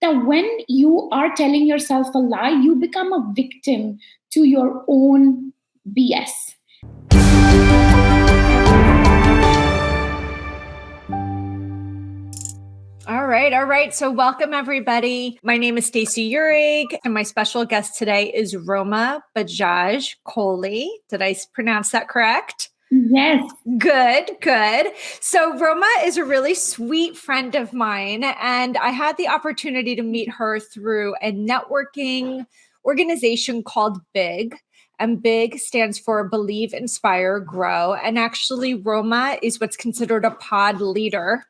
that when you are telling yourself a lie, you become a victim to your own BS. All right. So welcome, everybody. My name is Stacey Urig, and my special guest today is Roma Kohli. Did I pronounce that correct? Yes. Good. So Roma is a really sweet friend of mine, and I had the opportunity to meet her through a networking organization called BIG. And BIG stands for Believe, Inspire, Grow. And actually, Roma is what's considered a pod leader.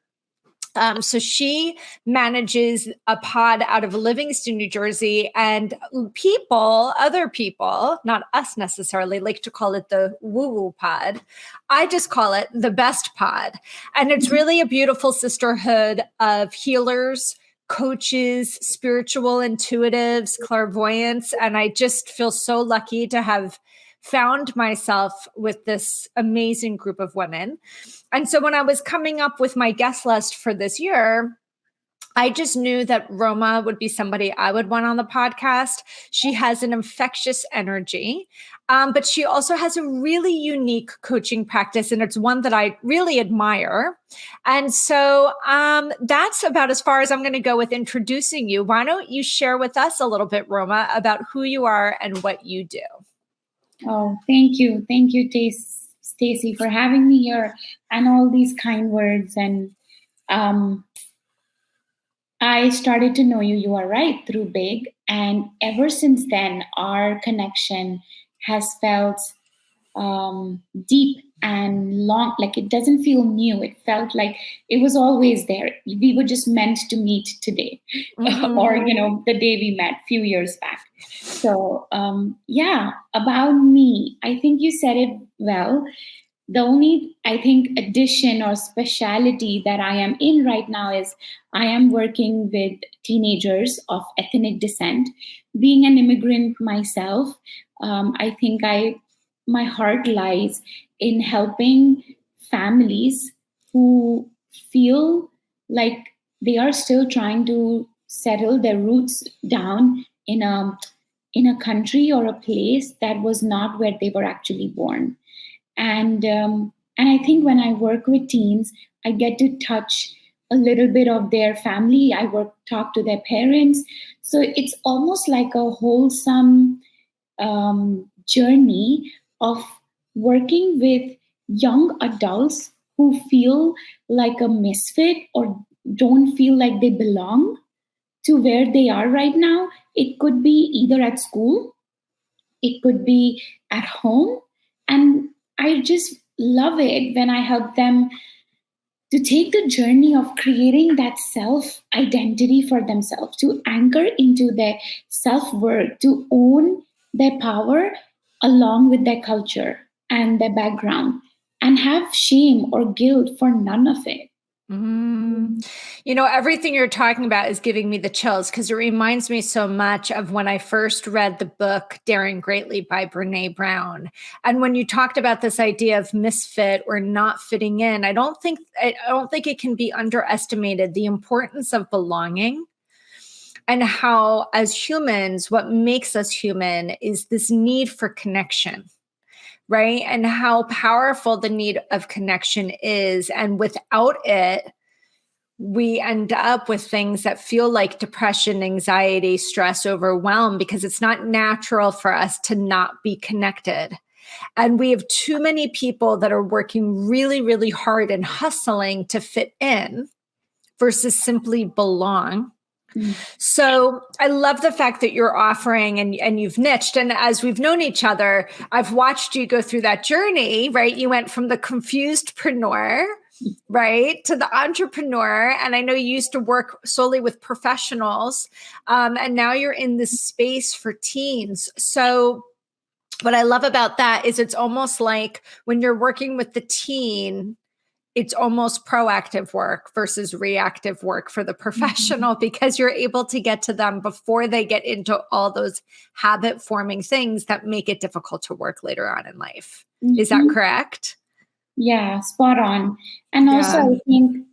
So she manages a pod out of Livingston, New Jersey, and other people, not us necessarily, like to call it the woo-woo pod. I just call it the best pod. And it's really a beautiful sisterhood of healers, coaches, spiritual intuitives, clairvoyants. And I just feel so lucky to have found myself with this amazing group of women. And so when I was coming up with my guest list for this year, I just knew that Roma would be somebody I would want on the podcast. She has an infectious energy, but she also has a really unique coaching practice, and it's one that I really admire. And so that's about as far as I'm going to go with introducing you. Why don't you share with us a little bit, Roma, about who you are and what you do? Oh, thank you. Thank you, Stacey, for having me here and all these kind words. And I started to know you, you are right, through BIG. And ever since then, our connection has felt deep and long. Like it doesn't feel new. It felt like it was always there. We were just meant to meet today or, the day we met a few years back. So, about me, I think you said it well. The only, I think, addition or speciality that I am in right now is I am working with teenagers of ethnic descent. Being an immigrant myself, I think my heart lies in helping families who feel like they are still trying to settle their roots down in a country or a place that was not where they were actually born. And I think when I work with teens, I get to touch a little bit of their family. Talk to their parents. So it's almost like a wholesome journey of working with young adults who feel like a misfit or don't feel like they belong to where they are right now. It could be either at school, it could be at home. And I just love it when I help them to take the journey of creating that self identity for themselves, to anchor into their self worth, to own their power along with their culture and their background, and have shame or guilt for none of it. Everything you're talking about is giving me the chills because it reminds me so much of when I first read the book Daring Greatly by Brene Brown. And when you talked about this idea of misfit or not fitting in, I don't think it can be underestimated, the importance of belonging. And how, as humans, what makes us human is this need for connection, right? And how powerful the need of connection is. And without it, we end up with things that feel like depression, anxiety, stress, overwhelm, because it's not natural for us to not be connected. And we have too many people that are working really, really hard and hustling to fit in versus simply belong. So I love the fact that you're offering and you've niched. And as we've known each other, I've watched you go through that journey, right? You went from the confusedpreneur, right, to the entrepreneur. And I know you used to work solely with professionals. And now you're in this space for teens. So what I love about that is it's almost like when you're working with the teen, it's almost proactive work versus reactive work for the professional, because you're able to get to them before they get into all those habit forming things that make it difficult to work later on in life. Is that correct? Yeah, spot on. And also I think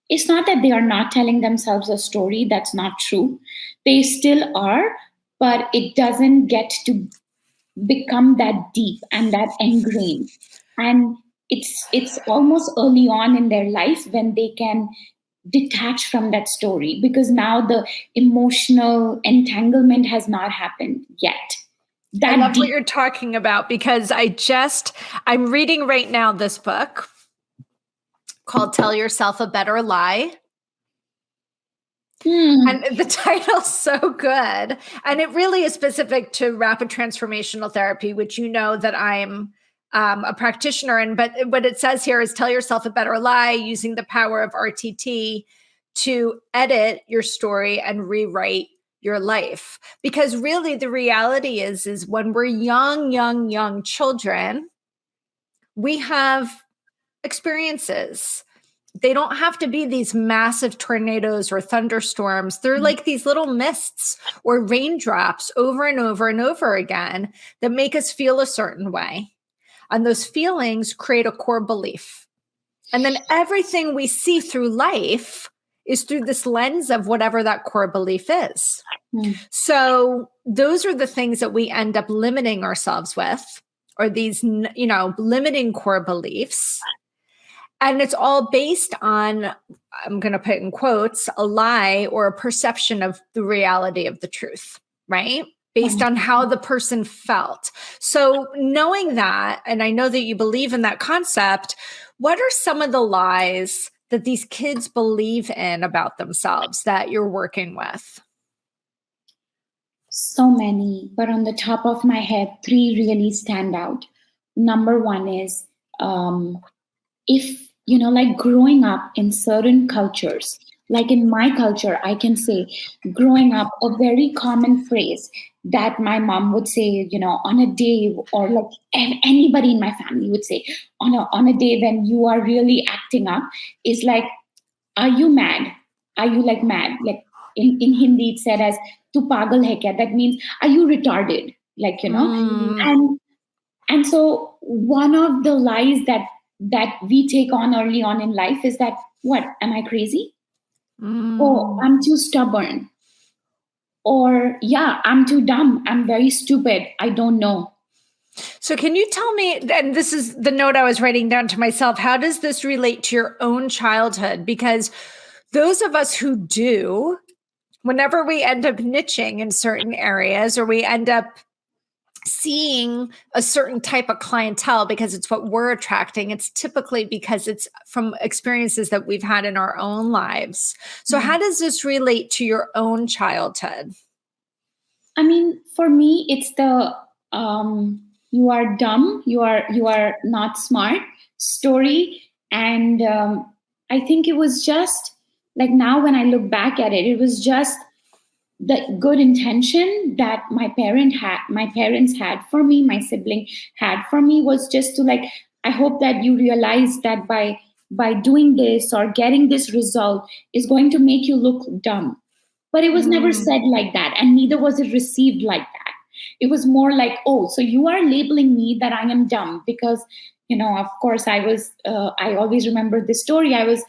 it's not that they are not telling themselves a story. That's not true. They still are, but it doesn't get to become that deep and that ingrained. And it's almost early on in their life when they can detach from that story, because now the emotional entanglement has not happened yet. I That love what deep. you're talking about because I'm reading right now this book called Tell Yourself a Better Lie. Hmm. And the title's so good. And it really is specific to rapid transformational therapy, which you know that I'm a practitioner in. But what it says here is tell yourself a better lie using the power of RTT to edit your story and rewrite your life. Because really the reality is when we're young children, we have experiences. They don't have to be these massive tornadoes or thunderstorms. They're like these little mists or raindrops over and over and over again that make us feel a certain way. And those feelings create a core belief. And then everything we see through life is through this lens of whatever that core belief is. Hmm. So those are the things that we end up limiting ourselves with, or these, limiting core beliefs. And it's all based on, I'm going to put in quotes, a lie or a perception of the reality of the truth, right? Based on how the person felt. So knowing that, and I know that you believe in that concept, what are some of the lies that these kids believe in about themselves that you're working with? So many, but on the top of my head, three really stand out. Number one is, if like growing up in certain cultures, like in my culture, I can say, growing up, a very common phrase that my mom would say, on a day, or like anybody in my family would say, on a day when you are really acting up, is like, are you mad? Are you like mad? Like in Hindi, it's said as "tu pagal hai kya?" That means, are you retarded? Like, Mm, and so one of the lies that we take on early on in life is that, what, am I crazy? Oh, mm. I'm too stubborn. Or, yeah, I'm too dumb. I'm very stupid. I don't know. So can you tell me, and this is the note I was writing down to myself, how does this relate to your own childhood? Because those of us who do, whenever we end up niching in certain areas, or we end up seeing a certain type of clientele because it's what we're attracting, it's typically because it's from experiences that we've had in our own lives. So how does this relate to your own childhood? I mean, for me, it's the you are dumb, you are not smart story. And I think it was just like, now when I look back at it, it was just the good intention that my parents had for me, my sibling had for me, was just to like, I hope that you realize that by doing this or getting this result is going to make you look dumb. But it was never Mm, said like that, and neither was it received like that. It was more like, oh, so you are labeling me that I am dumb because, of course, I always remember this story. I was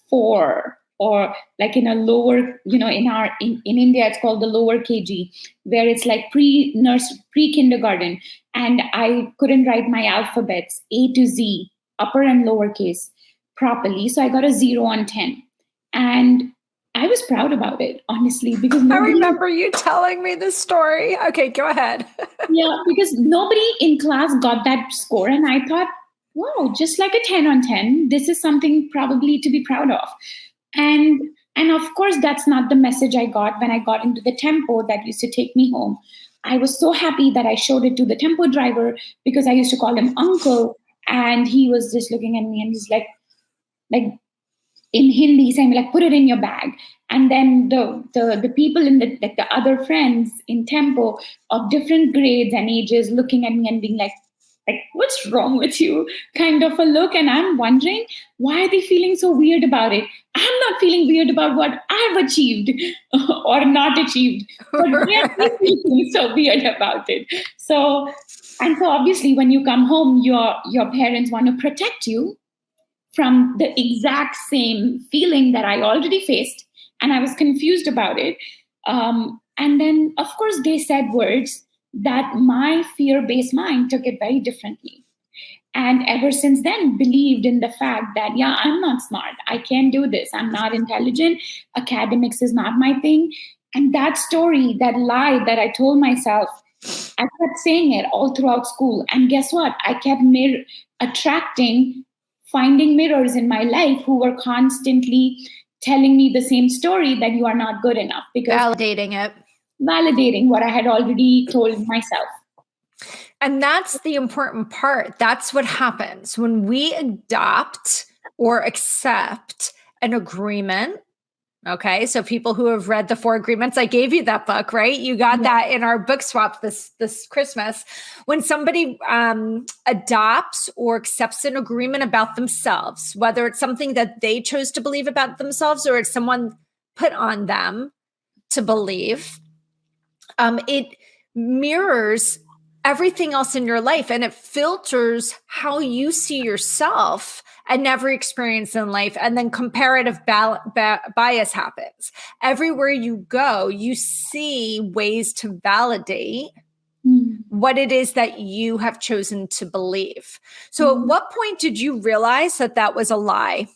4, or like in a lower, in India it's called the lower KG, where it's like pre kindergarten, and I couldn't write my alphabets A to Z, upper and lowercase, properly, so I got a 0 on 10. And I was proud about it, honestly, because I nobody, remember you telling me this story. Okay, go ahead. yeah, because nobody in class got that score. And I thought, wow, just like a 10 on 10, this is something probably to be proud of. And of course, that's not the message I got when I got into the tempo that used to take me home. I was so happy that I showed it to the tempo driver, because I used to call him uncle. And he was just looking at me and he's like in Hindi saying like, put it in your bag. And then the people in the, like, the other friends in tempo of different grades and ages looking at me and being like, what's wrong with you, kind of a look. And I'm wondering, why are they feeling so weird about it? I'm not feeling weird about what I've achieved or not achieved, but why are they Right. feeling so weird about it? So, and so obviously when you come home, your parents want to protect you from the exact same feeling that I already faced, and I was confused about it. And then, of course, they said words that my fear-based mind took it very differently. And ever since then, believed in the fact that, yeah, I'm not smart, I can't do this, I'm not intelligent, academics is not my thing. And that story, that lie that I told myself, I kept saying it all throughout school. And guess what? I kept attracting, finding mirrors in my life who were constantly telling me the same story, that you are not good enough, because Validating it. validating what I had already told myself. And that's the important part. That's what happens when we adopt or accept an agreement. Okay. So people who have read the 4 Agreements, I gave you that book, right? You got that in our book swap this Christmas. When somebody adopts or accepts an agreement about themselves, whether it's something that they chose to believe about themselves or it's someone put on them to believe, it mirrors everything else in your life, and it filters how you see yourself and every experience in life. And then comparative bias happens. Everywhere you go, you see ways to validate what it is that you have chosen to believe. So at what point did you realize that that was a lie?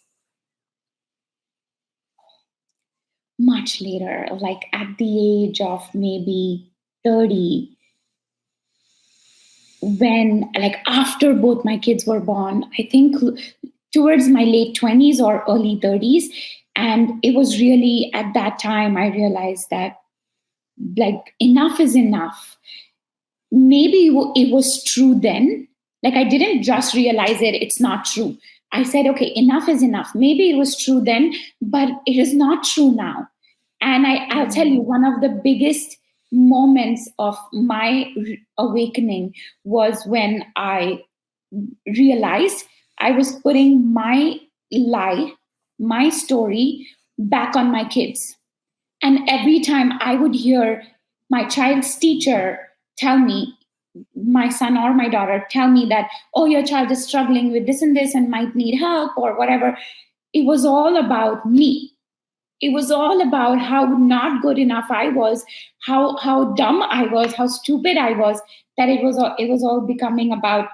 Much later, like at the age of maybe 30, when, like, after both my kids were born, I think towards my late 20s or early 30s. And it was really at that time I realized that, like, enough is enough. Maybe it was true then. Like, I didn't just realize it's not true. I said, okay, enough is enough. Maybe it was true then, but it is not true now. And I'll tell you, one of the biggest moments of my awakening was when I realized I was putting my lie, my story, back on my kids. And every time I would hear my child's teacher tell me, my son or my daughter tell me that, oh, your child is struggling with this and this and might need help or whatever, it was all about me. It was all about how not good enough I was, how dumb I was, how stupid I was, that it was all becoming about,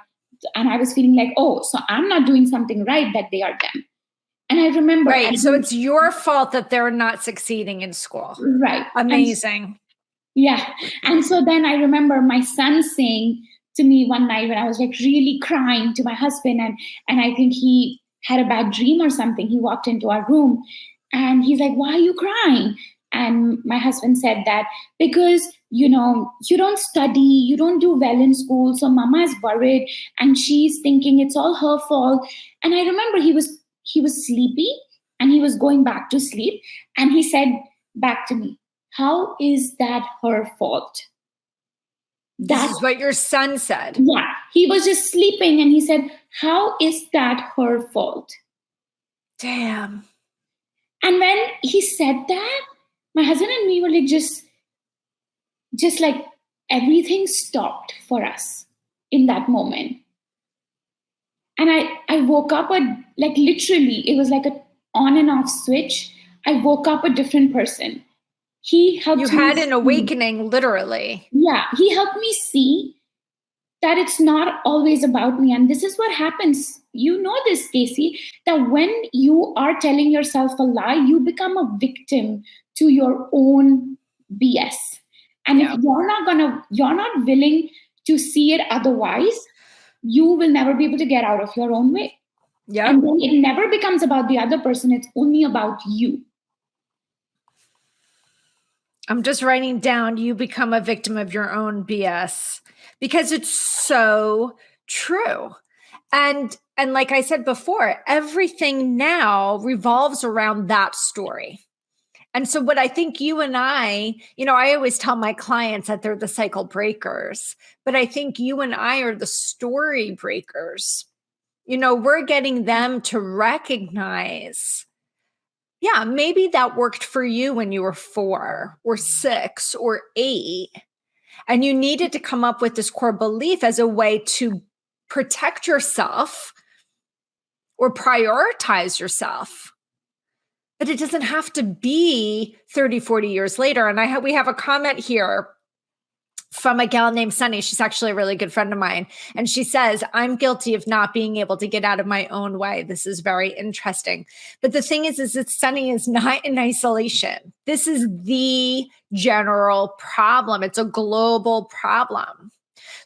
and I was feeling like, oh, so I'm not doing something right, that they are them. And I remember, right. So it's your fault that they're not succeeding in school. Right. Amazing. Yeah. And so then I remember my son saying to me one night when I was like really crying to my husband, and I think he had a bad dream or something. He walked into our room and he's like, why are you crying? And my husband said that, because, you know, you don't study, you don't do well in school, so mama is worried and she's thinking it's all her fault. And I remember he was sleepy and he was going back to sleep, and he said back to me, how is that her fault? This is what your son said. Yeah, he was just sleeping and he said, how is that her fault? Damn. And when he said that, my husband and me were like, just like everything stopped for us in that moment. And I woke up, like literally, it was like a on and off switch. I woke up a different person. He helped me. You had an awakening, literally. Yeah, he helped me see that it's not always about me. And this is what happens. You know this, Casey, that when you are telling yourself a lie, you become a victim to your own BS. And if you're not willing to see it otherwise, you will never be able to get out of your own way. Yeah. And then it never becomes about the other person. It's only about you. I'm just writing down, you become a victim of your own BS, because it's so true. And like I said before, everything now revolves around that story. And so what I think you and I always tell my clients that they're the cycle breakers, but I think you and I are the story breakers. We're getting them to recognize, yeah, maybe that worked for you when you were 4 or 6 or 8. And you needed to come up with this core belief as a way to protect yourself or prioritize yourself. But it doesn't have to be 30, 40 years later. And we have a comment here from a gal named Sunny. She's actually a really good friend of mine. And she says, I'm guilty of not being able to get out of my own way. This is very interesting. But the thing is that Sunny is not in isolation. This is the general problem. It's a global problem.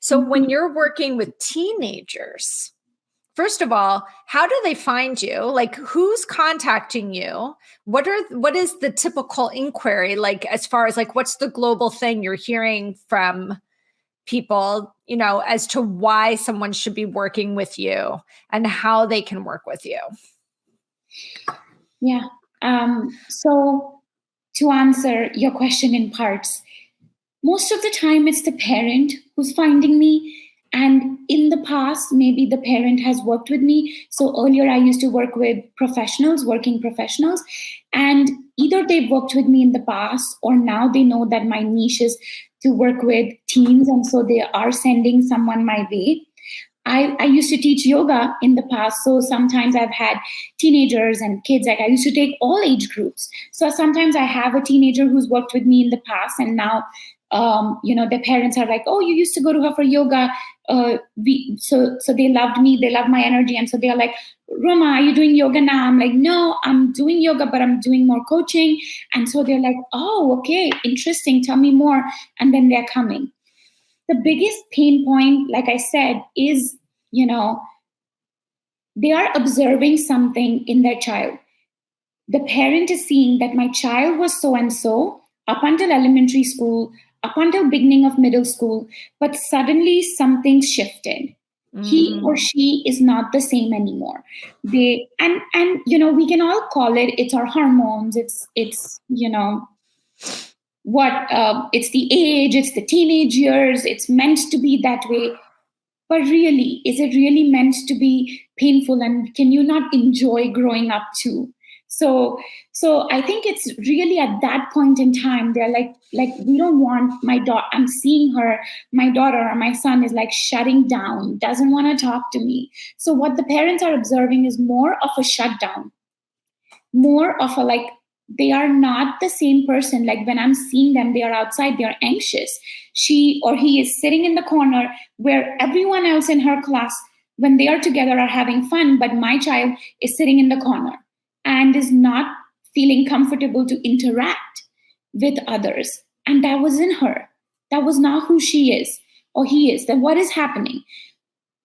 So when you're working with teenagers, first of all, how do they find you? Like, who's contacting you? What is the typical inquiry? Like, as far as like, what's the global thing you're hearing from people, as to why someone should be working with you and how they can work with you? Yeah. So to answer your question in parts, most of the time it's the parent who's finding me. And in the past, maybe the parent has worked with me. So earlier I used to work with working professionals, and either they've worked with me in the past, or now they know that my niche is to work with teens. And so they are sending someone my way. I used to teach yoga in the past. So sometimes I've had teenagers and kids. Like, I used to take all age groups. So sometimes I have a teenager who's worked with me in the past, and now the parents are like, oh, you used to go to her for yoga. So they loved me. They love my energy. And so they're like, Roma, are you doing yoga now? I'm like, no, I'm doing yoga, but I'm doing more coaching. And so they're like, oh, okay, interesting. Tell me more. And then they're coming. The biggest pain point, like I said, is, they are observing something in their child. The parent is seeing that my child was so and so up until elementary school, up until beginning of middle school, but suddenly something shifted. He or she is not the same anymore. We can all call it's our hormones. It's it's the age, it's the teenage years. It's meant to be that way. But really, is it really meant to be painful? And can you not enjoy growing up too? So I think it's really at that point in time, they're like we don't want my daughter. I'm seeing my daughter or my son is like shutting down, doesn't want to talk to me. So what the parents are observing is more of a shutdown, more of a they are not the same person. Like when I'm seeing them, they are outside, they are anxious. She or he is sitting in the corner where everyone else in her class, when they are together, are having fun, but my child is sitting in the corner and is not feeling comfortable to interact with others. And that was in her. That was not who she is or he is. Then what is happening?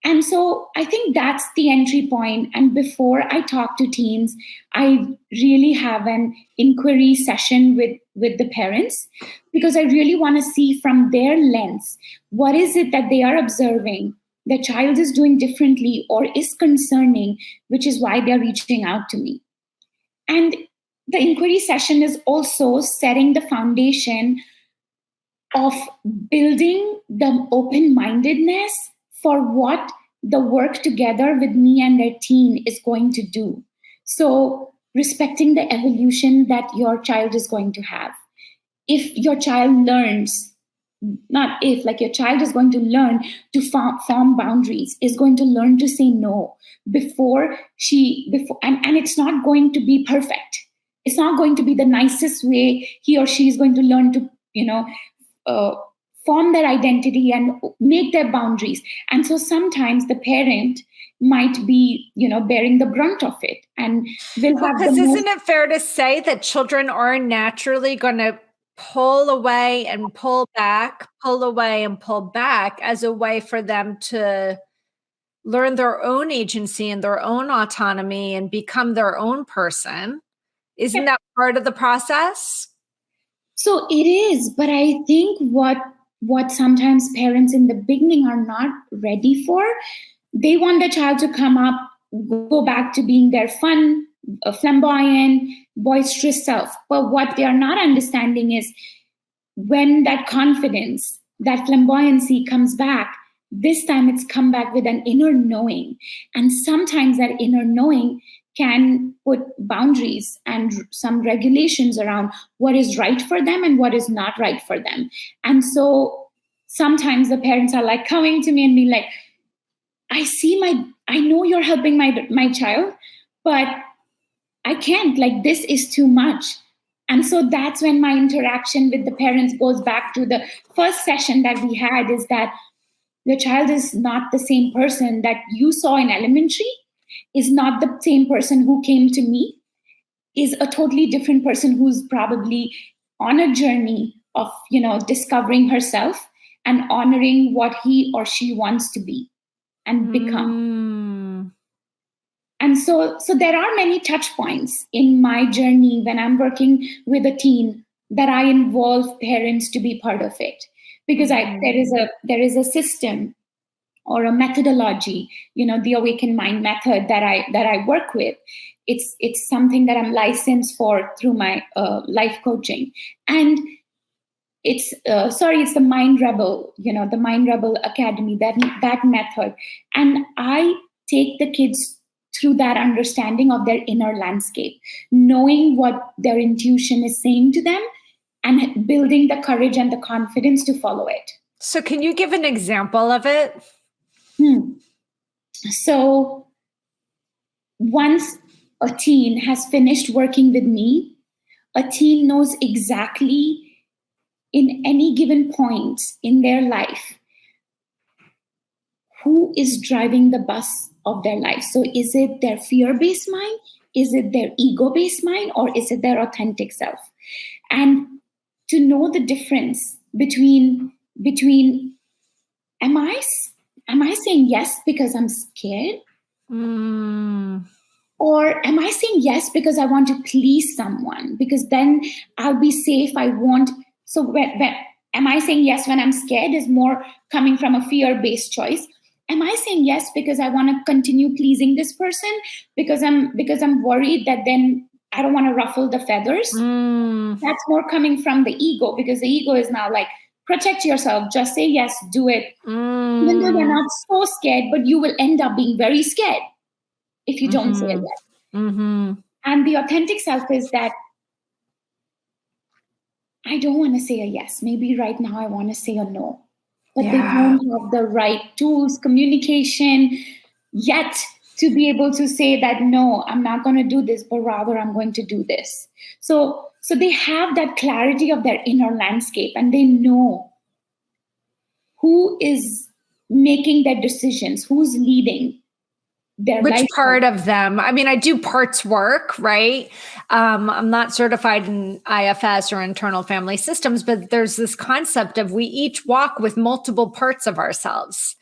And so I think that's the entry point. And before I talk to teens, I really have an inquiry session with the parents, because I really want to see from their lens, what is it that they are observing the child is doing differently or is concerning, which is why they're reaching out to me. And the inquiry session is also setting the foundation of building the open-mindedness for what the work together with me and their teen is going to do. So respecting the evolution that your child is going to have. If your child learns, not if, like your child is going to learn to form boundaries, is going to learn to say no before and it's not going to be perfect. It's not going to be the nicest way. He or she is going to learn to, form their identity and make their boundaries. And so sometimes the parent might be, bearing the brunt of it, and will have because isn't it fair to say that children are naturally going to pull away and pull back, pull away and pull back as a way for them to learn their own agency and their own autonomy and become their own person? Isn't that part of the process? So it is, but I think what sometimes parents in the beginning are not ready for, they want the child to come up, go back to being their fun, flamboyant, boisterous self. But what they are not understanding is when that confidence, that flamboyancy comes back, this time it's come back with an inner knowing. And sometimes that inner knowing can put boundaries and some regulations around what is right for them and what is not right for them. And so sometimes the parents are like coming to me and be like, I know you're helping my child, but I can't, like, this is too much. And so that's when my interaction with the parents goes back to the first session that we had, is that your child is not the same person that you saw in elementary, is not the same person who came to me, is a totally different person who's probably on a journey of, discovering herself and honoring what he or she wants to be and become. And so there are many touch points in my journey when I'm working with a teen that I involve parents to be part of it, because there is a system or a methodology, the awakened mind method that I work with. It's something that I'm licensed for through my life coaching, and it's the Mind Rebel, the Mind Rebel Academy, that method. And I take the kids through that understanding of their inner landscape, knowing what their intuition is saying to them, and building the courage and the confidence to follow it. So can you give an example of it? So once a teen has finished working with me, a teen knows exactly, in any given point in their life, who is driving the bus of their life. So is it their fear-based mind? Is it their ego-based mind? Or is it their authentic self? And to know the difference between am I saying yes because I'm scared? Or am I saying yes because I want to please someone? Because then I'll be safe. So when am I saying yes when I'm scared is more coming from a fear-based choice. Am I saying yes because I want to continue pleasing this person? Because I'm worried that then I don't want to ruffle the feathers. That's more coming from the ego, because the ego is now like, protect yourself, just say yes, do it. Even though they're not so scared, but you will end up being very scared if you don't say it yes. And the authentic self is that I don't want to say a yes. Maybe right now I want to say a no. But they don't have the right tools, communication yet to be able to say that, no, I'm not going to do this, but rather I'm going to do this. So they have that clarity of their inner landscape, and they know who is making their decisions, who's leading their Which life. part of them? I mean, I do parts work, right? I'm not certified in IFS or internal family systems, but there's this concept of we each walk with multiple parts of ourselves,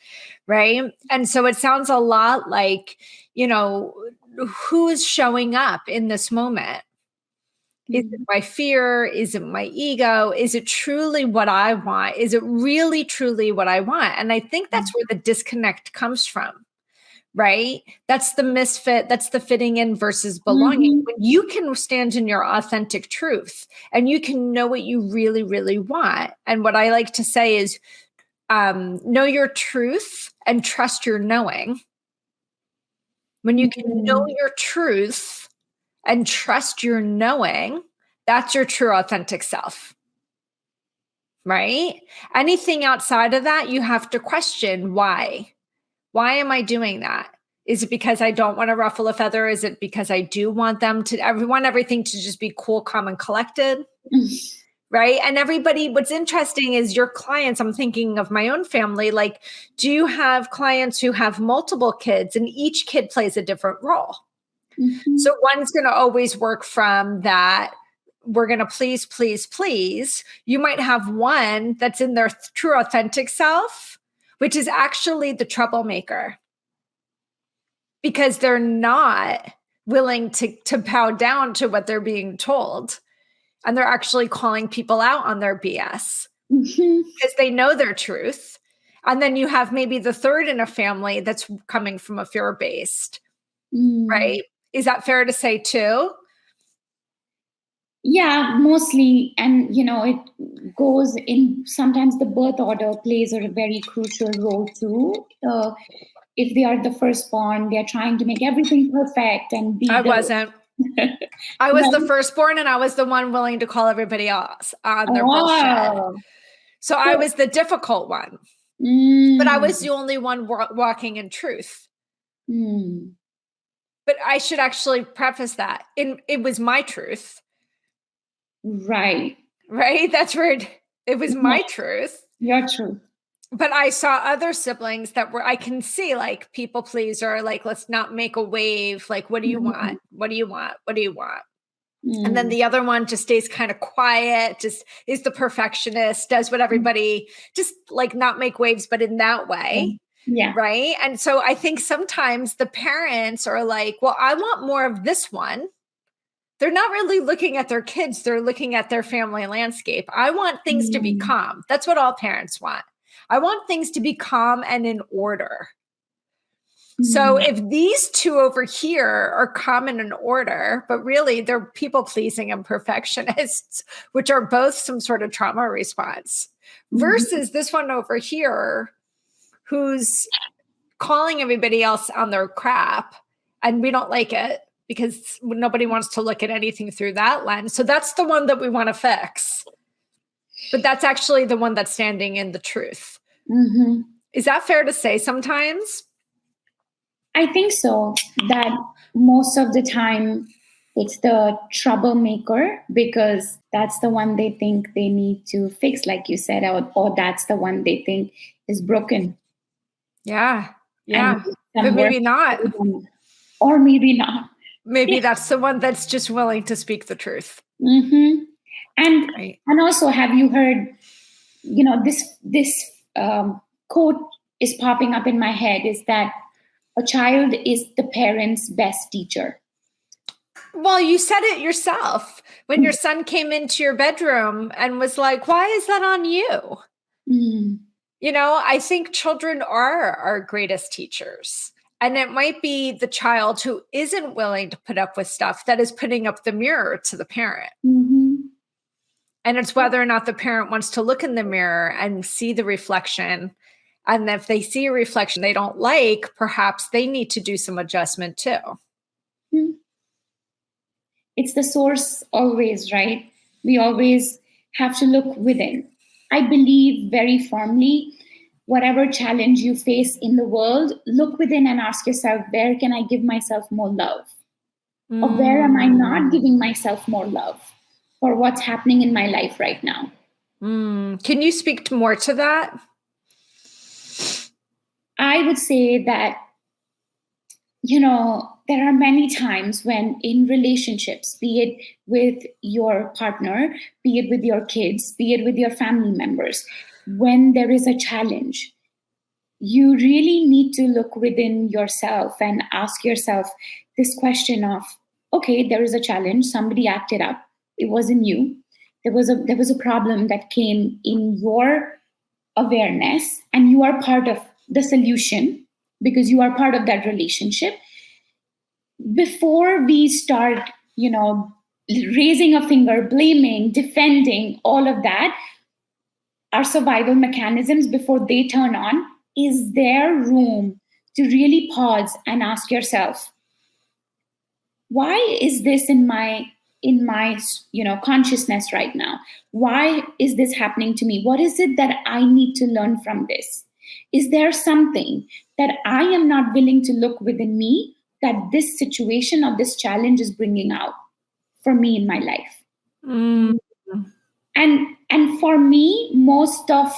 right? And so it sounds a lot like, who is showing up in this moment? Is it my fear? Is it my ego? Is it truly what I want? Is it really, truly what I want? And I think that's where the disconnect comes from. Right? That's the misfit. That's the fitting in versus belonging. When you can stand in your authentic truth and you can know what you really, really want. And what I like to say is know your truth and trust your knowing. When you can know your truth and trust your knowing, that's your true authentic self. Right? Anything outside of that, you have to question why. Why am I doing that? Is it because I don't want to ruffle a feather? Is it because I do want everything to just be cool, calm, and collected? Right? And what's interesting is your clients, I'm thinking of my own family, like, do you have clients who have multiple kids and each kid plays a different role? So one's going to always work from that, we're going to please, please, please. You might have one that's in their true authentic self, which is actually the troublemaker, because they're not willing to bow down to what they're being told. And they're actually calling people out on their BS because they know their truth. And then you have maybe the third in a family that's coming from a fear-based, right? Is that fair to say too? Yeah, mostly. And, it goes in, sometimes the birth order plays a very crucial role too. If they are the firstborn, they're trying to make everything perfect and be. I wasn't. I was the firstborn, and I was the one willing to call everybody else on their bullshit. So I was the difficult one, but I was the only one walking in truth. But I should actually preface that. It was my truth, Right. right? That's where it was Yeah, my truth. your truth. But I saw other siblings that were, I can see like people pleaser, like, let's not make a wave. Like, what do you Mhm. want? What do you want? What do you want? And then Mm. the other one just stays kind of quiet, just is the perfectionist, does what everybody, just like not make waves, but in that way. Yeah. Right. And so I think sometimes the parents are like, well, I want more of this one. They're not really looking at their kids, they're looking at their family landscape. I want things to be Mm. calm. That's what all parents want. I want things to be calm and in order. So Mm. if these two over here are calm and in order, but really they're people pleasing and perfectionists, which are both some sort of trauma response, Mhm. versus this one over here who's calling everybody else on their crap, and we don't like it because nobody wants to look at anything through that lens. So that's the one that we want to fix. But that's actually the one that's standing in the truth. Mhm. Is that fair to say sometimes? I think so. That most of the time it's the troublemaker because that's the one they think they need to fix, like you said, or that's the one they think is broken Yeah. and Yeah. But some work, maybe not. or maybe not. Yeah. Maybe that's the one that's just willing to speak the truth. Mm-hmm. And Right. and also, have you heard? This quote is popping up in my head. Is that a child is the parent's best teacher? Well, you said it yourself when your son came into your bedroom and was like, why is that on you? Mm. I think children are our greatest teachers. And it might be the child who isn't willing to put up with stuff that is putting up the mirror to the parent. Mm-hmm. And it's whether or not the parent wants to look in the mirror and see the reflection. And if they see a reflection they don't like, perhaps they need to do some adjustment too. It's the source always, right? We always have to look within. I believe very firmly whatever challenge you face in the world, look within and ask yourself, where can I give myself more love? Or where am I not Mm. giving myself more love for what's happening in my life right now? Can you speak more to that? I would say that, there are many times when in relationships, be it with your partner, be it with your kids, be it with your family members, when there is a challenge, you really need to look within yourself and ask yourself this question of, okay, there is a challenge, somebody acted up, it wasn't you. There was a problem that came in your awareness, and you are part of the solution because you are part of that relationship. Before we start, raising a finger, blaming, defending, all of that, our survival mechanisms, before they turn on, is there room to really pause and ask yourself, why is this in my consciousness right now? Why is this happening to me? What is it that I need to learn from this? Is there something that I am not willing to look within me that this situation or this challenge is bringing out for me in my life? Mm. And for me, most of,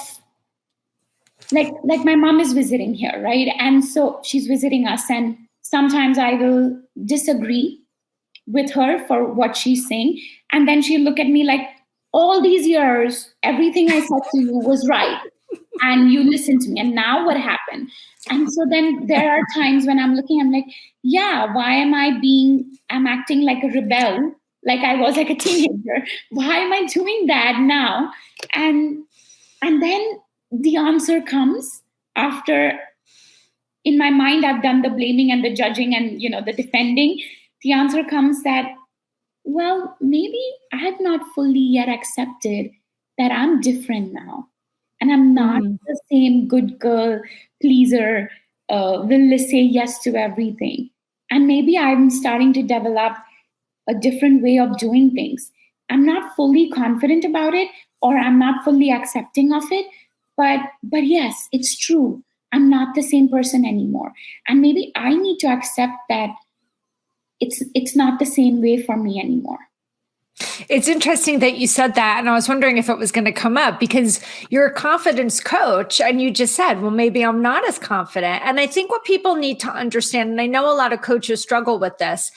like my mom is visiting here, right? And so she's visiting us, and sometimes I will disagree with her for what she's saying, and then she'll look at me like, all these years everything I said to you was right, and you listened to me, and now what happened? And so then there are times when I'm like, yeah, why I'm acting like a rebel, like I was like a teenager. Why am I doing that now? And then the answer comes after, in my mind, I've done the blaming and the judging and the defending. The answer comes that, well, maybe I have not fully yet accepted that I'm different now, and I'm not Mm. the same good girl pleaser, will say yes to everything. And maybe I'm starting to develop a different way of doing things. I'm not fully confident about it, or I'm not fully accepting of it, but yes, it's true. I'm not the same person anymore. And maybe I need to accept that it's not the same way for me anymore. It's interesting that you said that. And I was wondering if it was going to come up because you're a confidence coach and you just said, well, maybe I'm not as confident. And I think what people need to understand, and I know a lot of coaches struggle with this,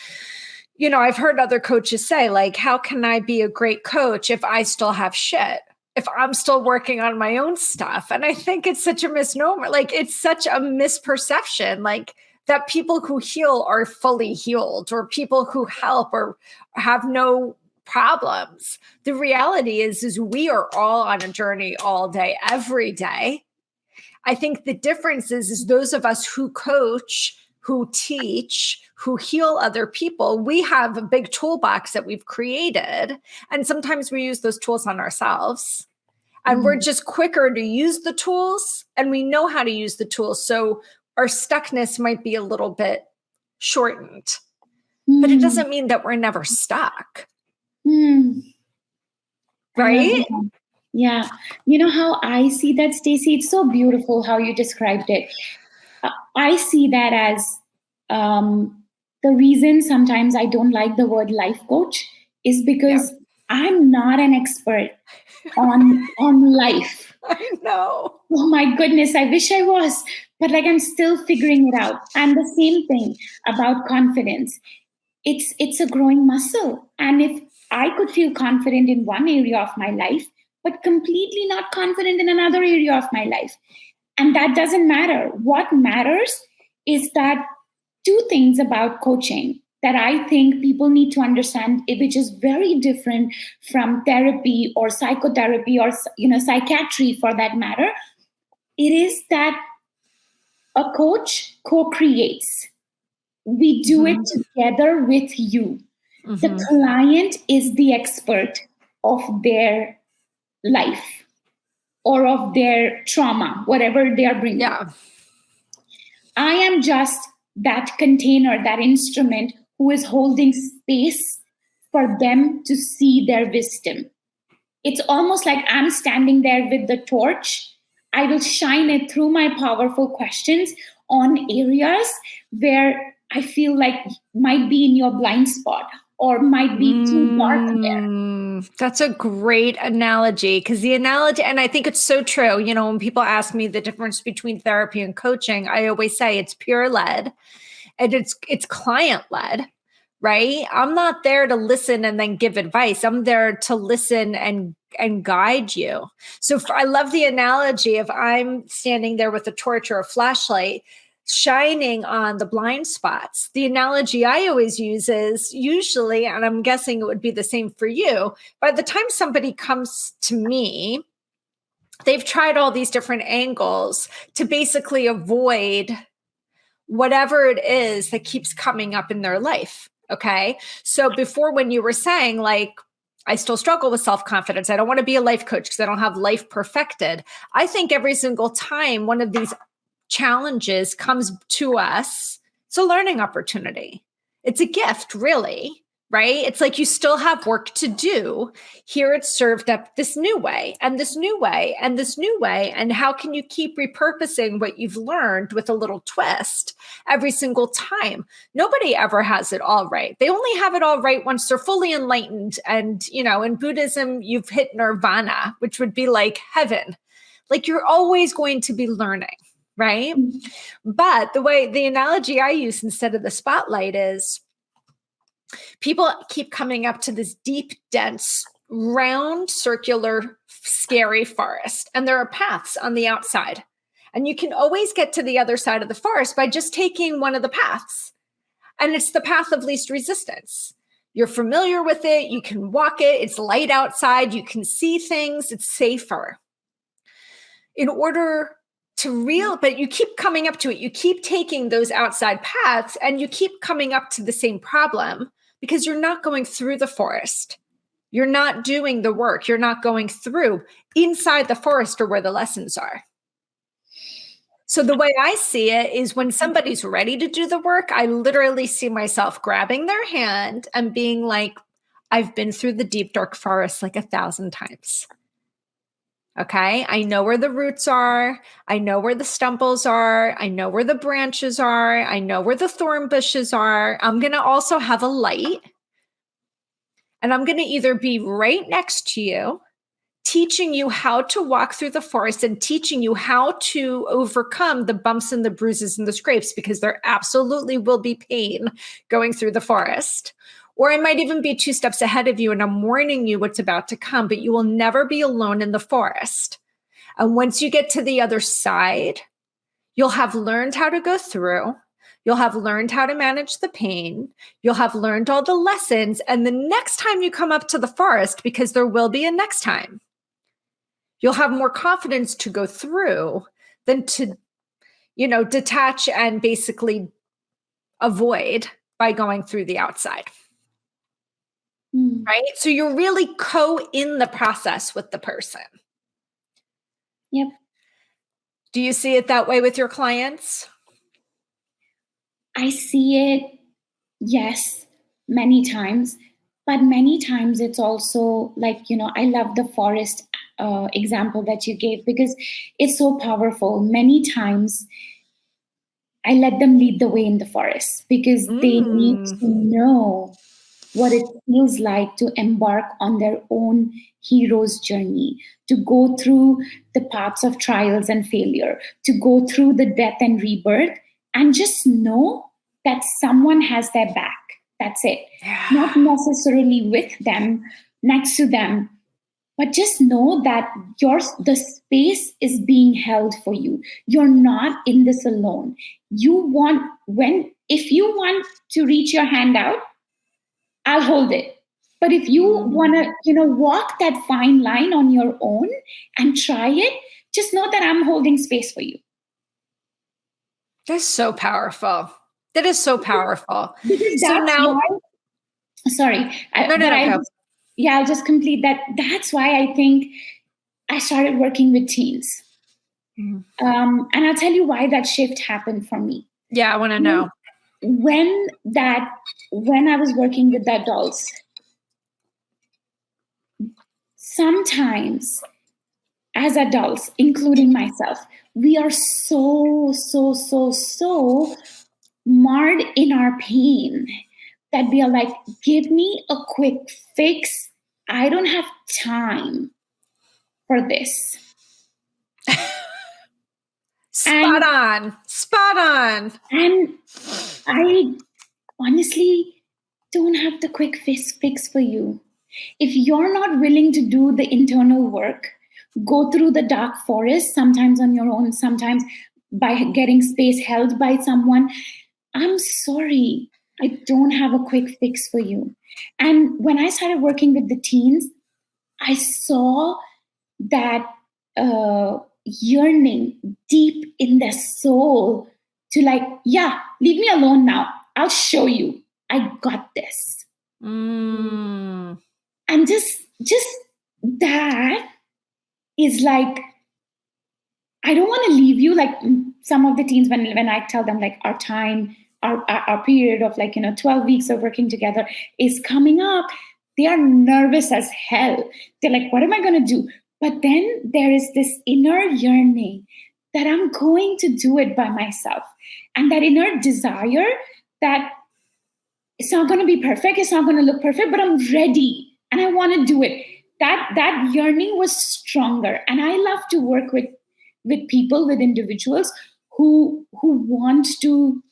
I've heard other coaches say, like, how can I be a great coach if I still have shit? If I'm still working on my own stuff? And I think it's such a misnomer. Like, it's such a misperception. Like, that people who heal are fully healed, or people who help or have no problems. The reality is we are all on a journey all day, every day. I think the difference is those of us who coach, who teach, who heal other people, we have a big toolbox that we've created. And sometimes we use those tools on ourselves. And we're just quicker to use the tools, and we know how to use the tools. So our stuckness might be a little bit shortened, but it doesn't mean that we're never stuck. Right? Yeah. You know how I see that, Stacey? It's so beautiful how you described it. I see that as the reason sometimes I don't like the word life coach is because I'm not an expert on life. I know. Oh my goodness, I wish I was, but like I'm still figuring it out. And the same thing about confidence. It's a growing muscle. And if I could feel confident in one area of my life, but completely not confident in another area of my life, and that doesn't matter. What matters is that two things about coaching that I think people need to understand, which is very different from therapy or psychotherapy or psychiatry for that matter. It is that a coach co-creates. We do it together with you. The client is the expert of their life or of their trauma, whatever they are bringing. Yeah. I am just that container, that instrument who is holding space for them to see their wisdom. It's almost like I'm standing there with the torch. I will shine it through my powerful questions on areas where I feel like might be in your blind spot or might be too dark there. That's a great analogy, because the analogy, and I think it's so true. When people ask me the difference between therapy and coaching, I always say it's peer led and it's client led, right? I'm not there to listen and then give advice. I'm there to listen and guide you. So I love the analogy of I'm standing there with a torch or a flashlight shining on the blind spots. The analogy I always use is usually, and I'm guessing it would be the same for you, by the time somebody comes to me, they've tried all these different angles to basically avoid whatever it is that keeps coming up in their life. Okay. So before, when you were saying, like, I still struggle with self-confidence, I don't want to be a life coach because I don't have life perfected. I think every single time one of these challenges comes to us, it's a learning opportunity. It's a gift, really, right? It's like you still have work to do. Here it's served up this new way and this new way and this new way. And how can you keep repurposing what you've learned with a little twist every single time? Nobody ever has it all right. They only have it all right once they're fully enlightened. And, in Buddhism, you've hit nirvana, which would be like heaven. Like, you're always going to be learning. Right. But the analogy I use instead of the spotlight is people keep coming up to this deep, dense, round, circular, scary forest. And there are paths on the outside. And you can always get to the other side of the forest by just taking one of the paths. And it's the path of least resistance. You're familiar with it. You can walk it. It's light outside. You can see things. It's safer. In order but you keep coming up to it. You keep taking those outside paths and you keep coming up to the same problem because you're not going through the forest. You're not doing the work. You're not going through inside the forest or where the lessons are. So the way I see it is when somebody's ready to do the work, I literally see myself grabbing their hand and being like, I've been through the deep, dark forest like 1,000 times. Okay. I know where the roots are. I know where the stumbles are. I know where the branches are. I know where the thorn bushes are. I'm going to also have a light, and I'm going to either be right next to you, teaching you how to walk through the forest and teaching you how to overcome the bumps and the bruises and the scrapes, because there absolutely will be pain going through the forest. Or I might even be 2 steps ahead of you and I'm warning you what's about to come, but you will never be alone in the forest. And once you get to the other side, you'll have learned how to go through. You'll have learned how to manage the pain. You'll have learned all the lessons. And the next time you come up to the forest, because there will be a next time, you'll have more confidence to go through than to, detach and basically avoid by going through the outside. Right? So you're really in the process with the person. Yep. Do you see it that way with your clients? I see it, yes, many times. But many times it's also like, I love the forest example that you gave because it's so powerful. Many times I let them lead the way in the forest because they need to know what it feels like to embark on their own hero's journey, to go through the paths of trials and failure, to go through the death and rebirth, and just know that someone has their back. That's it. Yeah. Not necessarily with them, next to them, but just know that the space is being held for you. You're not in this alone. If you want to reach your hand out, I'll hold it. But if you want to, walk that fine line on your own and try it, just know that I'm holding space for you. That's so powerful. That is so powerful. Because so that's now, why, sorry, no. I'll just complete that. That's why I think I started working with teens. And I'll tell you why that shift happened for me. Yeah, I want to know. When I was working with the adults, sometimes as adults, including myself, we are so marred in our pain that we are like, give me a quick fix. I don't have time for this. Spot on. And I honestly don't have the quick fix for you. If you're not willing to do the internal work, go through the dark forest, sometimes on your own, sometimes by getting space held by someone, I'm sorry, I don't have a quick fix for you. And when I started working with the teens, I saw that yearning deep in their soul to like, yeah, leave me alone now. I'll show you. I got this. And just that is like, I don't want to leave you. Like some of the teens, when I tell them like our period of 12 weeks of working together is coming up, they are nervous as hell. They're like, what am I going to do? But then there is this inner yearning that I'm going to do it by myself. And that inner desire that it's not going to be perfect, it's not going to look perfect, but I'm ready and I want to do it. That yearning was stronger. And I love to work with people, with individuals who want to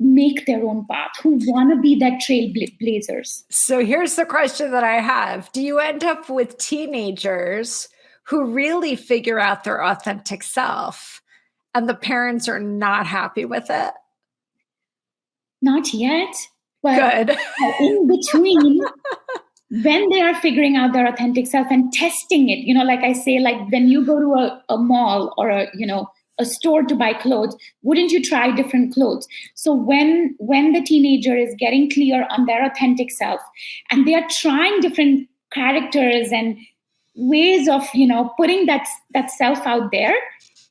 make their own path, who want to be that trailblazers. So here's the question that I have. Do you end up with teenagers who really figure out their authentic self and the parents are not happy with it? Not yet, but good. In between, when they are figuring out their authentic self and testing it, like I say, like when you go to a mall or a store to buy clothes, wouldn't you try different clothes? So when the teenager is getting clear on their authentic self and they are trying different characters and ways of putting that self out there,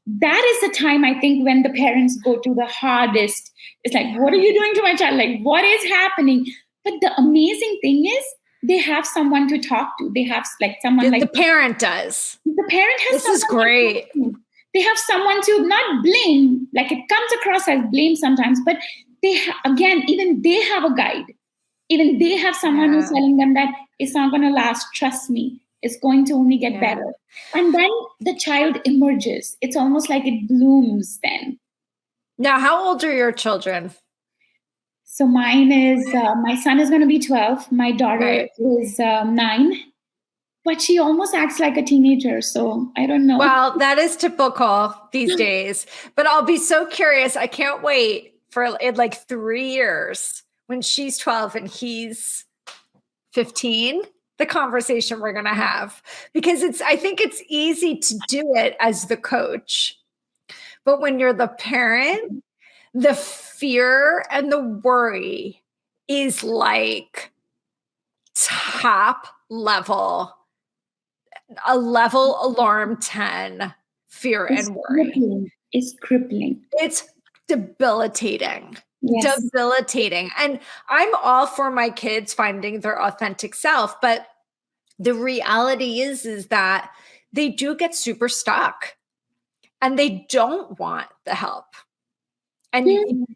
that is the time I think when the parents go to the hardest. It's like, what are you doing to my child? Like, what is happening? But the amazing thing is they have someone to talk to. They have like someone like The parent does. the parent has This is someone to great. talk to. They have someone to not blame, like it comes across as blame sometimes, but again, even they have a guide. Even they have someone who's Yeah. telling them that it's not going to last. Trust me, it's going to only get Yeah. better. And then the child emerges. It's almost like it blooms then. Now, how old are your children? So mine is, my son is going to be 12. My daughter Right. is 9. But she almost acts like a teenager. So I don't know. Well, that is typical these days. But I'll be so curious. I can't wait for in like 3 years when she's 12 and he's 15, the conversation we're going to have. Because I think it's easy to do it as the coach. But when you're the parent, the fear and the worry is like top level, a level alarm 10 fear and worry. It's crippling. It's debilitating. Yes. Debilitating. And I'm all for my kids finding their authentic self, but the reality is that they do get super stuck and they don't want the help. And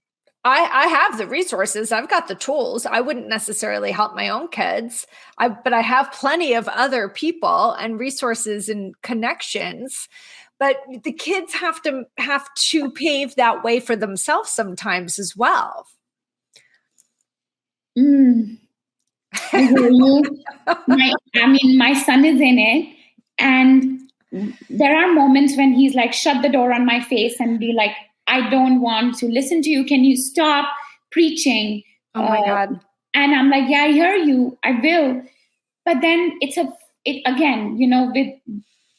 I have the resources. I've got the tools. I wouldn't necessarily help my own kids, but I have plenty of other people and resources and connections. But the kids have to pave that way for themselves sometimes as well. I hear you. My son is in it, and there are moments when he's like, shut the door on my face and be like, I don't want to listen to you. Can you stop preaching? Oh my God. And I'm like, yeah, I hear you. I will. But then again, with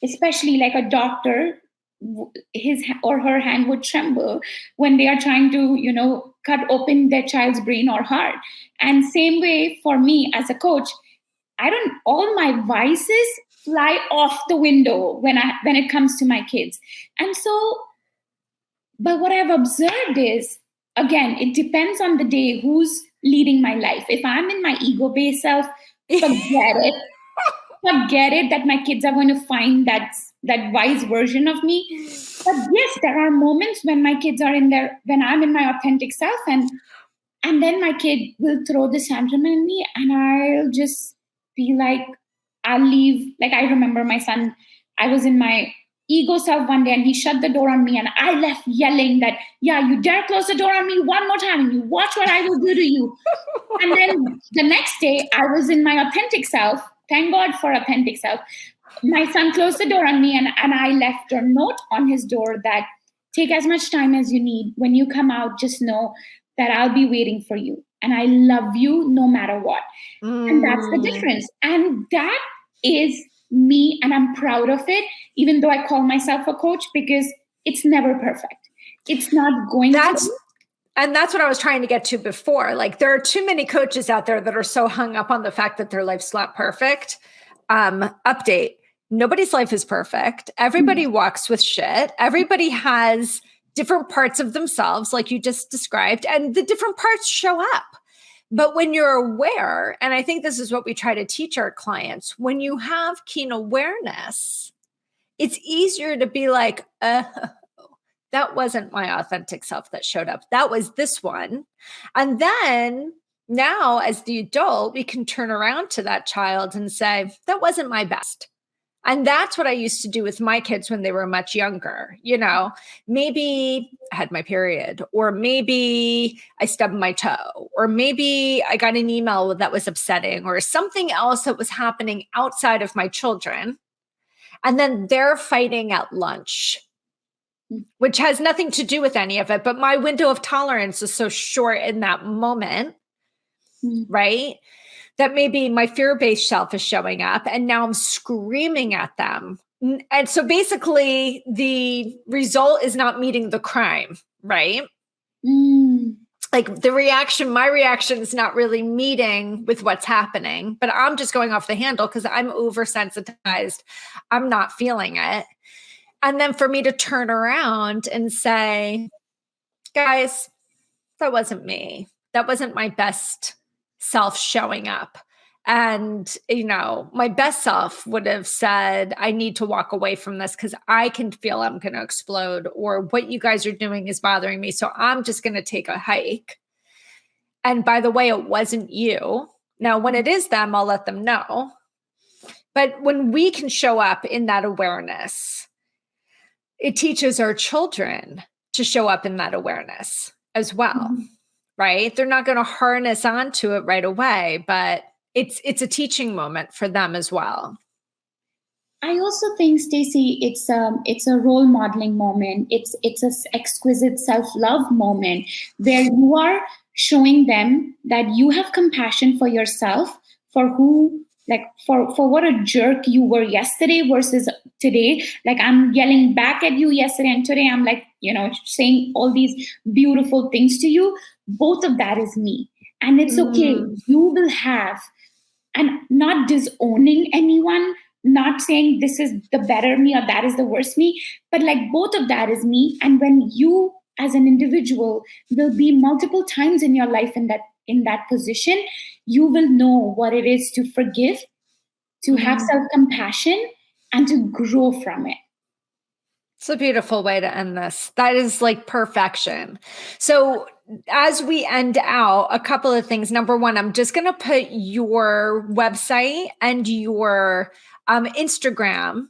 especially like a doctor, his or her hand would tremble when they are trying to, cut open their child's brain or heart. And same way for me as a coach, all my vices fly off the window when it comes to my kids. And so, but what I've observed is, again, it depends on the day who's leading my life. If I'm in my ego-based self, forget it. Forget it that my kids are going to find that wise version of me. But yes, there are moments when my kids are when I'm in my authentic self, and then my kid will throw this tantrum at me, and I'll just be like, I'll leave. Like, I remember my son, I was in my ego self one day and he shut the door on me, and I left yelling that, yeah, you dare close the door on me one more time and you watch what I will do to you. And then the next day I was in my authentic self. Thank God for authentic self. My son closed the door on me, and I left a note on his door that, take as much time as you need. When you come out, just know that I'll be waiting for you. And I love you no matter what. And that's the difference. And that is me, and I'm proud of it, even though I call myself a coach, because it's never perfect. It's not going to. And that's what I was trying to get to before. Like, there are too many coaches out there that are so hung up on the fact that their life's not perfect. Update. Nobody's life is perfect. Everybody walks with shit. Everybody has different parts of themselves, like you just described, and the different parts show up. But when you're aware, and I think this is what we try to teach our clients, when you have keen awareness, it's easier to be like, that wasn't my authentic self that showed up. That was this one. And then now, as the adult, we can turn around to that child and say, that wasn't my best. And that's what I used to do with my kids when they were much younger. Maybe I had my period, or maybe I stubbed my toe, or maybe I got an email that was upsetting, or something else that was happening outside of my children. And then they're fighting at lunch, which has nothing to do with any of it. But my window of tolerance is so short in that moment, right? That maybe my fear-based self is showing up, and now I'm screaming at them. And so basically the result is not meeting the crime, right? Like my reaction is not really meeting with what's happening, but I'm just going off the handle because I'm oversensitized. I'm not feeling it. And then for me to turn around and say, guys, that wasn't me. That wasn't my best self showing up. And, my best self would have said, I need to walk away from this because I can feel I'm going to explode, or what you guys are doing is bothering me. So I'm just going to take a hike. And by the way, it wasn't you. Now, when it is them, I'll let them know. But when we can show up in that awareness, it teaches our children to show up in that awareness as well, right? They're not going to harness onto it right away, but it's a teaching moment for them as well. I also think, Stacey, it's a role modeling moment. It's a exquisite self-love moment where you are showing them that you have compassion for yourself, for who, like for what a jerk you were yesterday versus today. Like, I'm yelling back at you yesterday, and today I'm like, saying all these beautiful things to you. Both of that is me. And it's okay. You will have, and not disowning anyone, not saying this is the better me or that is the worst me, but like both of that is me. And when you as an individual will be multiple times in your life in that position, you will know what it is to forgive, to have self-compassion, and to grow from it. It's a beautiful way to end this. That is like perfection. So as we end out, a couple of things. Number one, I'm just going to put your website and your Instagram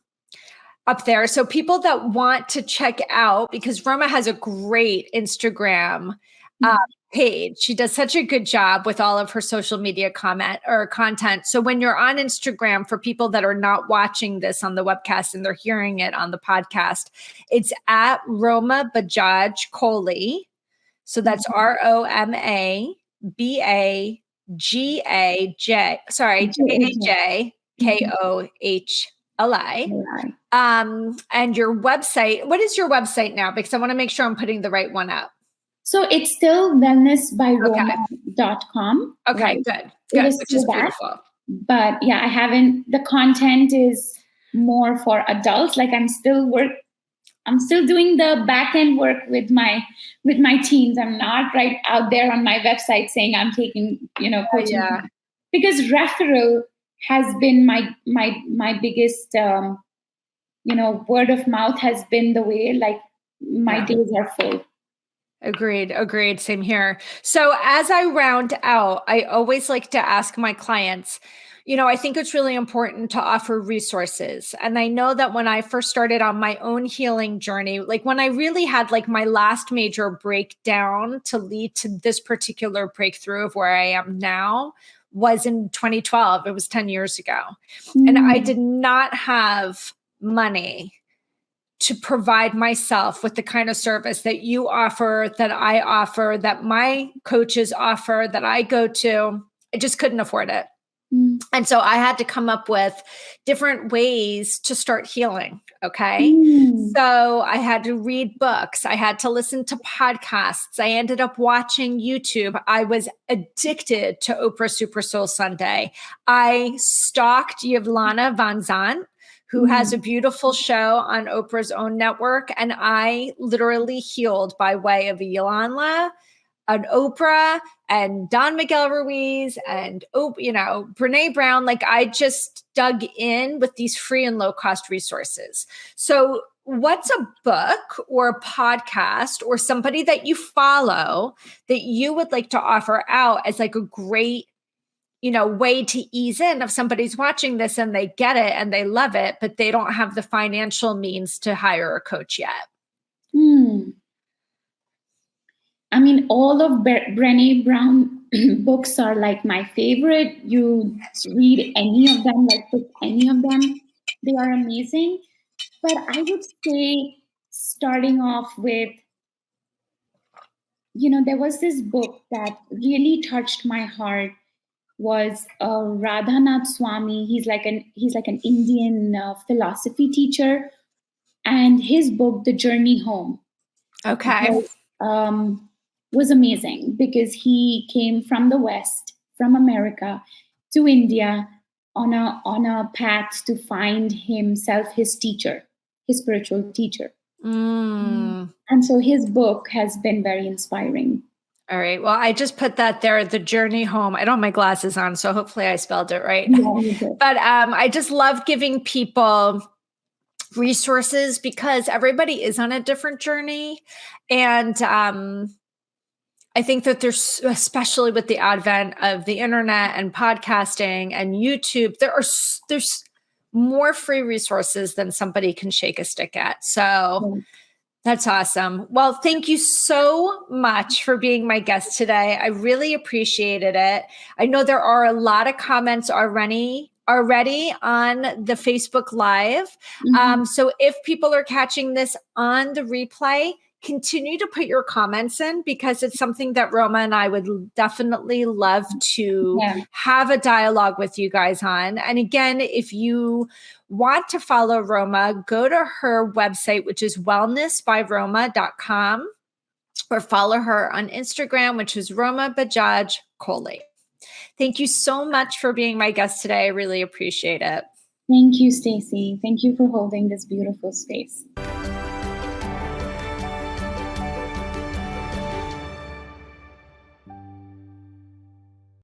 up there. So people that want to check out, because Roma has a great Instagram page. She does such a good job with all of her social media content. So when you're on Instagram, for people that are not watching this on the webcast and they're hearing it on the podcast, it's at Roma Kohli. So that's ROMABAGAJ, JAJKOHLI. And your website, what is your website now? Because I want to make sure I'm putting the right one up. So it's still wellnessbyroma.com. Okay, right? good, which is beautiful. But yeah, the content is more for adults. Like, I'm still doing the back end work with my teens. I'm not right out there on my website saying I'm taking, coaching. Because referral has been my biggest, word of mouth has been the way, like, my days are full. Agreed. Same here. So as I round out, I always like to ask my clients, I think it's really important to offer resources. And I know that when I first started on my own healing journey, like when I really had like my last major breakdown to lead to this particular breakthrough of where I am now, was in 2012. It was 10 years ago. And I did not have money to provide myself with the kind of service that you offer, that I offer, that my coaches offer, that I go to. I just couldn't afford it. And so I had to come up with different ways to start healing. Okay. So I had to read books. I had to listen to podcasts. I ended up watching YouTube. I was addicted to Oprah Super Soul Sunday. I stalked Yvlana Van Zandt, who has a beautiful show on Oprah's own network. And I literally healed by way of Yolanda and Oprah and Don Miguel Ruiz and, Brene Brown. Like, I just dug in with these free and low cost resources. So what's a book or a podcast or somebody that you follow that you would like to offer out as like a great way to ease in if somebody's watching this and they get it and they love it, but they don't have the financial means to hire a coach yet? I mean, all of Brené Brown books are like my favorite. You read any of them, like pick any of them. They are amazing. But I would say, starting off with, there was this book that really touched my heart, was Radhanath Swami. He's like an Indian philosophy teacher, and his book, The Journey Home, was amazing, because he came from the West, from America, to India on a path to find himself his teacher, his spiritual teacher. And so his book has been very inspiring. All right. Well, I just put that there, the journey home. I don't have my glasses on, so hopefully I spelled it right. Yeah, you did. But I just love giving people resources because everybody is on a different journey. And I think that there's, especially with the advent of the internet and podcasting and YouTube, there's more free resources than somebody can shake a stick at. So Right. that's awesome. Well, thank you so much for being my guest today. I really appreciated it. I know there are a lot of comments already on the Facebook Live. Mhm. So if people are catching this on the replay, continue to put your comments in because it's something that Roma and I would definitely love to Yeah. have a dialogue with you guys on. And again, if you want to follow Roma, go to her website, which is wellnessbyroma.com, or follow her on Instagram, which is Roma Bajaj Kohli. Thank you so much for being my guest today. I really appreciate it. Thank you, Stacy. Thank you for holding this beautiful space.